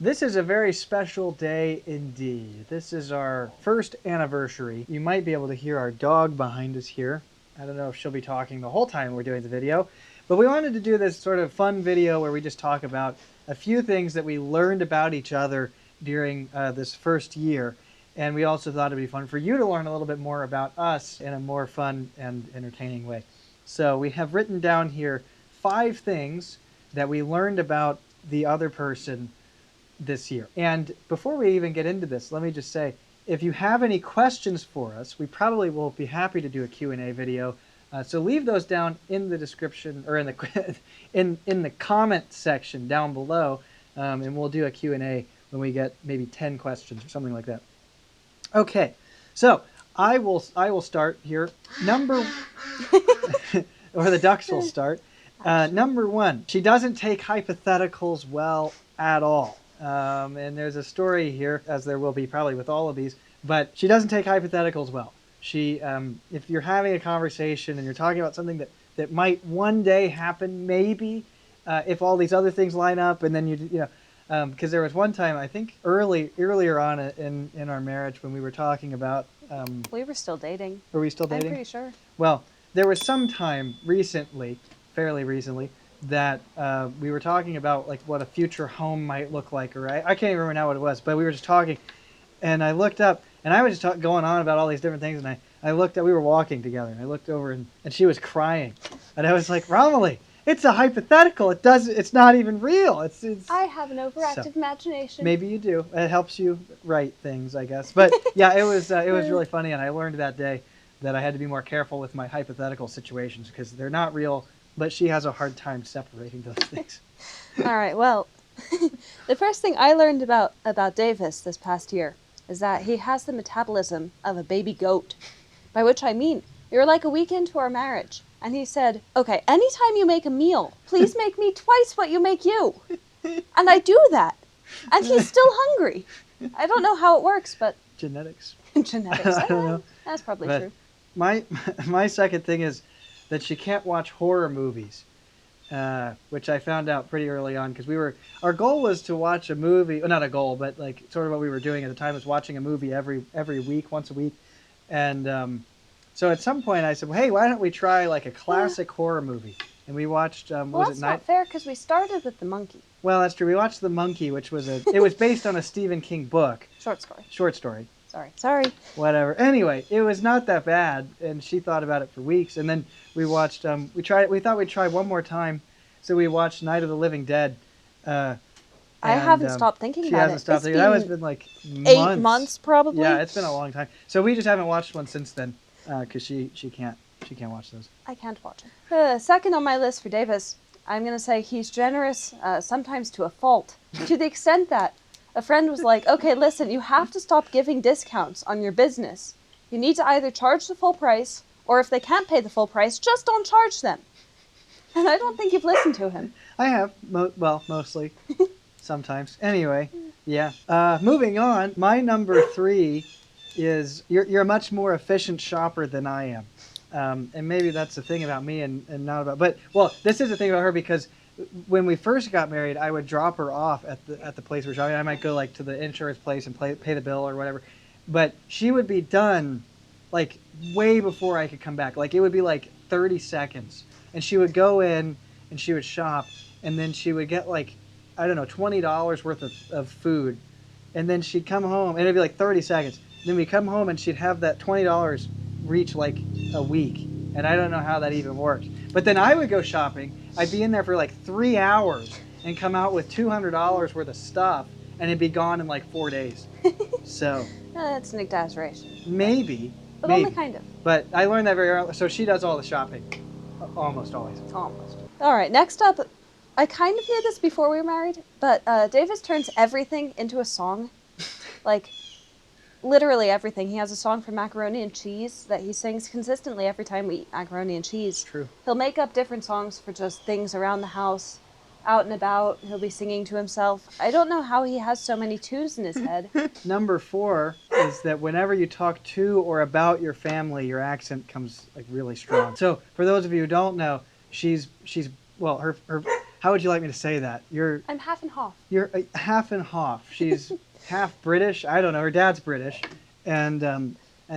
This is a very special day indeed. This is our first anniversary. You might be able to hear our dog behind us here. I don't know if she'll be talking the whole time we're doing the video, but we wanted to do this sort of fun video where we just talk about a few things that we learned about each other during this first year. And we also thought it'd be fun for you to learn a little bit more about us in a more fun and entertaining way. So we have written down here 5 things that we learned about the other person this year. And before we even get into this, let me just say, if you have any questions for us, we probably will be happy to do a Q&A video. So leave those down in the description or in the in the comment section down below, and we'll do a Q&A when we get maybe 10 questions or something like that. Okay, so I will start here. Or the ducks will start. Number 1, she doesn't take hypotheticals well at all. And there's a story here, as there will be probably with all of these, but she doesn't take hypotheticals well. She, if you're having a conversation and you're talking about something that might one day happen, maybe, if all these other things line up, and then because there was one time, I think earlier on in our marriage when we were talking about... we were still dating. Were we still dating? I'm pretty sure. Well, there was some time fairly recently, that we were talking about like what a future home might look like, or I can't even remember now what it was, but we were just talking, and I looked up, and I was just going on about all these different things, and I looked up, we were walking together, and I looked over, and she was crying, and I was like, Romilly, it's a hypothetical, it's not even real, it's I have an overactive imagination. Maybe you do. It helps you write things, I guess, but yeah, it was really funny, and I learned that day that I had to be more careful with my hypothetical situations, because they're not real, but she has a hard time separating those things. All right, well, the first thing I learned about Davis this past year is that he has the metabolism of a baby goat, by which I mean, we were like a week into our marriage, and he said, okay, anytime you make a meal, please make me twice what you make you. And I do that, and he's still hungry. I don't know how it works, but... Genetics. Genetics. I don't know. That's probably But true. My second thing is that she can't watch horror movies, which I found out pretty early on, because our goal was to watch a movie, well, not a goal, but like sort of what we were doing at the time was watching a movie every week, once a week, and so at some point I said, well, hey, why don't we try like a classic horror movie? And we watched, Well, that's not fair, because we started with The Monkey. Well, that's true. We watched The Monkey, which was it was based on a Stephen King book. Short story. Sorry. Whatever. Anyway, it was not that bad, and she thought about it for weeks. And then we watched. We thought we'd try one more time, so we watched Night of the Living Dead. I haven't stopped thinking about it. She hasn't stopped thinking. That has been like 8 months, probably. Yeah, it's been a long time. So we just haven't watched one since then, because she can't watch those. I can't watch it. Second on my list for Davis, I'm gonna say he's generous, sometimes to a fault, to the extent that a friend was like, okay, listen, you have to stop giving discounts on your business. You need to either charge the full price, or if they can't pay the full price, just don't charge them. And I don't think you've listened to him. I have. Mostly. Sometimes. Anyway, yeah. Moving on, my number 3 is you're a much more efficient shopper than I am. And maybe that's the thing about me and not about... But, well, this is the thing about her, because when we first got married, I would drop her off at the place we're shopping. I might go like to the insurance place and pay the bill or whatever. But she would be done like way before I could come back. Like it would be like 30 seconds. And she would go in and she would shop, and then she would get like, I don't know, $20 worth of food. And then she'd come home, and it'd be like 30 seconds. Then we'd come home and she'd have that $20 reach like a week. And I don't know how that even works. But then I would go shopping. I'd be in there for like 3 hours and come out with $200 worth of stuff, and it'd be gone in like 4 days. So That's an exaggeration. Maybe. But only kind of. But I learned that very early. So she does all the shopping. Almost always. Almost. All right, next up, I kind of knew this before we were married, but Davis turns everything into a song. Like, literally everything. He has a song for macaroni and cheese that he sings consistently every time we eat macaroni and cheese. True. He'll make up different songs for just things around the house, out and about. He'll be singing to himself. I don't know how he has so many tunes in his head. Number 4 is that whenever you talk to or about your family, your accent comes like really strong. So for those of you who don't know, she's well, her how would you like me to say that? I'm half and half. You're half and half. She's half British. I don't know. Her dad's British, and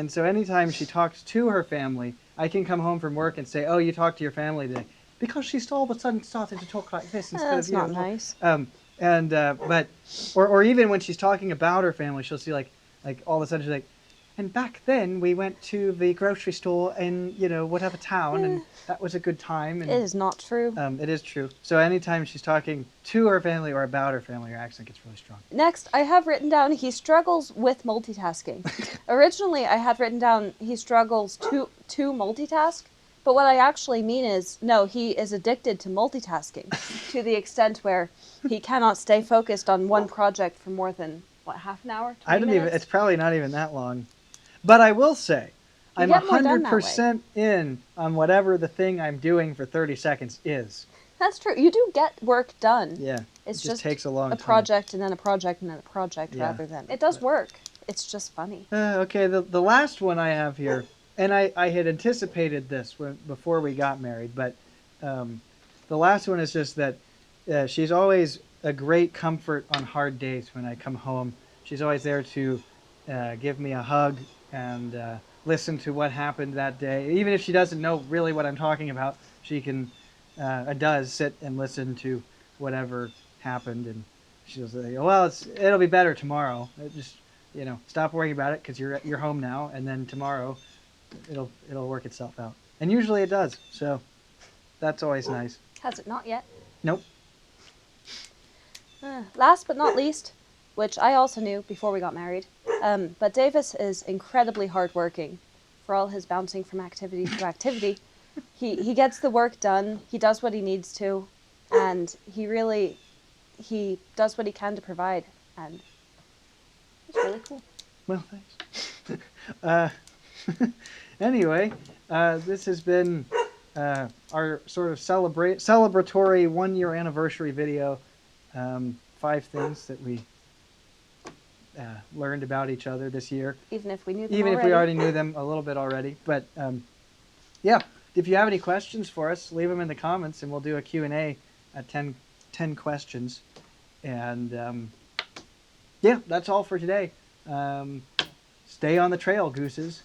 so anytime she talks to her family, I can come home from work and say, "Oh, you talked to your family today," because she's all of a sudden started to talk like this instead That's of you. not nice. But or even when she's talking about her family, she'll see like all of a sudden she's like, and back then we went to the grocery store in whatever town, and that was a good time. And It is not true. it is true. So anytime she's talking to her family or about her family, her accent gets really strong. Next, I have written down he struggles with multitasking. Originally, I had written down he struggles to multitask, but what I actually mean is, no, he is addicted to multitasking to the extent where he cannot stay focused on one project for more than, what, half an hour? 20 minutes? It's probably not even that long. But I will say, You I'm get more done that way. 100% in on whatever the thing I'm doing for 30 seconds is. That's true. You do get work done. Yeah. It's it just takes a long a time. project and then a project and then a project Yeah. rather than... It does work. It's just funny. Okay, the last one I have here, and I had anticipated this before we got married, but the last one is just that she's always a great comfort on hard days when I come home. She's always there to give me a hug and listen to what happened that day. Even if she doesn't know really what I'm talking about, she can does sit and listen to whatever happened, and she'll say, "Well, it'll be better tomorrow. Just stop worrying about it because you're home now, and then tomorrow it'll work itself out." And usually it does. So that's always nice. Has it not yet? Nope. Last but not least, which I also knew before we got married, but Davis is incredibly hardworking for all his bouncing from activity to activity. He gets the work done, he does what he needs to, and he does what he can to provide, and it's really cool. Well, thanks. Anyway, this has been our sort of celebratory 1-year anniversary video. 5 things that we learned about each other this year. Even if we knew them Even already. if we already knew them a little bit already. But yeah, if you have any questions for us, leave them in the comments and we'll do a Q&A at 10 questions. And yeah, that's all for today. Stay on the trail, gooses.